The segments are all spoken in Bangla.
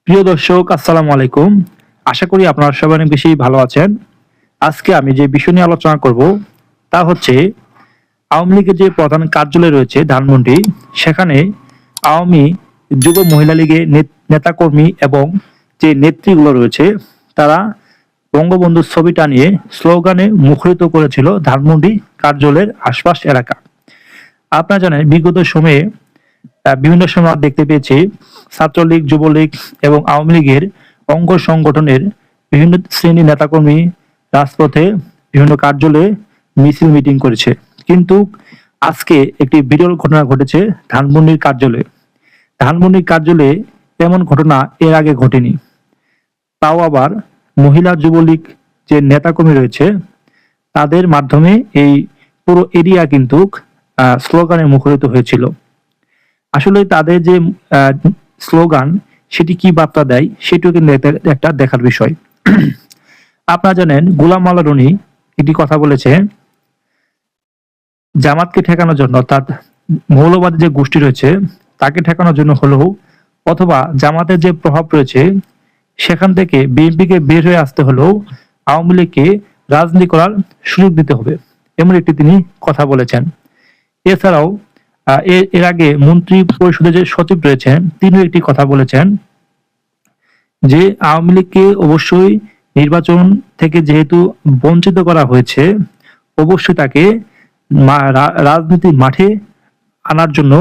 প্রিয় দর্শক, আসসালামু আলাইকুম। আশা করি আপনারা সবাই অনেক বেশি ভালো আছেন। আজকে আমি যে বিষয় নিয়ে আলোচনা করব তা হচ্ছে আওয়ামী লীগের যে প্রধান কার্যালয় রয়েছে ধানমন্ডি, সেখানে আওয়ামী যুব মহিলা লীগের নেতাকর্মী এবং যে নেত্রীগুলো রয়েছে তারা বঙ্গবন্ধুর ছবি টানিয়ে স্লোগানে মুখরিত করেছিল ধানমন্ডি কার্যালয়ের আশপাশ এলাকা। আপনারা জানেন বিগত সময়ে বিভিন্ন সময় আমরা দেখতে পেয়েছি ছাত্রলীগ, যুবলীগ এবং আওয়ামী লীগের অঙ্গ সংগঠনের বিভিন্ন শ্রেণীর নেতাকর্মী রাজপথে বিভিন্ন কার্যালয়ে মিছিল মিটিং করেছে। কিন্তু আজকে একটি বিরল ঘটনা ঘটেছে ধানমন্ডির কার্যালয়ে। ধানমন্ডির কার্যালয়ে এমন ঘটনা এর আগে ঘটেনি। তাও আবার মহিলা যুবলীগ যে নেতাকর্মী রয়েছে তাদের মাধ্যমে এই পুরো এরিয়া কিন্তু স্লোগানে মুখরিত হয়েছিল। আসলে তাদের যে স্লোগান সেটি কি বার্তা দেয় সেটিও কিন্তু একটা দেখার বিষয়। আপনারা জানেন গোলাম মাওলা রনি একটি কথা বলেছে, জামাতকে ঠেকানোর জন্য অর্থাৎ মৌলবাদী যে গোষ্ঠী রয়েছে তাকে ঠেকানোর জন্য হলেও অথবা জামাতের যে প্রভাব রয়েছে সেখান থেকে বিএনপিকে বের হয়ে আসতে হলেও আওয়ামী লীগকে রাজনীতি করার সুযোগ দিতে হবে, এমন একটি তিনি কথা বলেছেন। এছাড়াও এর আগে মন্ত্রী পরিষদের যে সচিব রয়েছেন তিনিও একটি কথা বলেছেন যে আওয়ামী লীগকে অবশ্যই নির্বাচন থেকে যেহেতু বঞ্চিত করা হয়েছে, অবশ্যই তাকে রাজনীতির মাঠে আনার জন্য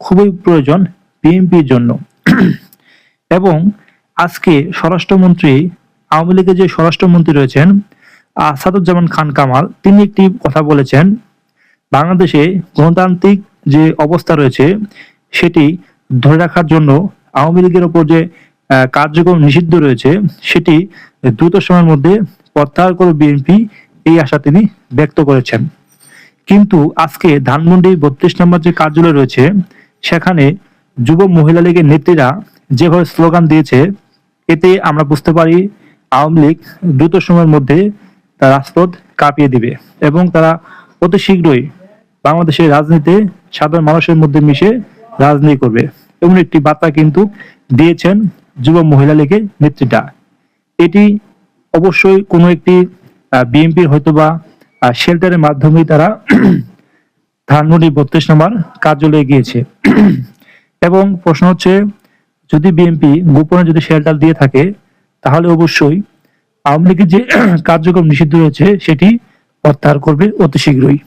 খুবই প্রয়োজন বিএনপির জন্য। এবং আজকে স্বরাষ্ট্রমন্ত্রী, আওয়ামী লীগের যে স্বরাষ্ট্রমন্ত্রী রয়েছেন আসাদুজ্জামান খান কামাল, তিনি একটি কথা বলেছেন, বাংলাদেশে গণতান্ত্রিক যে অবস্থা রয়েছে সেটি ধরে রাখার জন্য আওয়ামী লীগের ওপর যে কার্যক্রম নিষিদ্ধ রয়েছে সেটি দ্রুত সময়ের মধ্যে প্রত্যাহার করবে বিএনপি, এই আশা তিনি ব্যক্ত করেছেন। কিন্তু আজকে ধানমন্ডি 32 নম্বর যে কার্যালয় রয়েছে সেখানে যুব মহিলা লীগের নেত্রীরা যেভাবে স্লোগান দিয়েছে, এতে আমরা বুঝতে পারি আওয়ামী লীগ দ্রুত সময়ের মধ্যে তার রাজপথ কাঁপিয়ে দিবে এবং তারা অতি শীঘ্রই বাংলাদেশের রাজনীতিতে সাধারণ মানুষের মধ্যে মিশে রাজনীতি করবে, এমন একটি বার্তা কিন্তু দিয়েছেন যুব মহিলা লীগের নেত্রীরা। এটি অবশ্যই কোনো একটি বিএনপির হয়তোবা শেল্টারের মাধ্যমে তারা ধানমন্ডি 32 নম্বর কার্যালয়ে গিয়েছে। এবং প্রশ্ন হচ্ছে, যদি বিএনপি গোপনে যদি শেল্টার দিয়ে থাকে তাহলে অবশ্যই আওয়ামী লীগের যে কার্যক্রম নিষিদ্ধ রয়েছে সেটি প্রত্যাহার করবে অতি শীঘ্রই।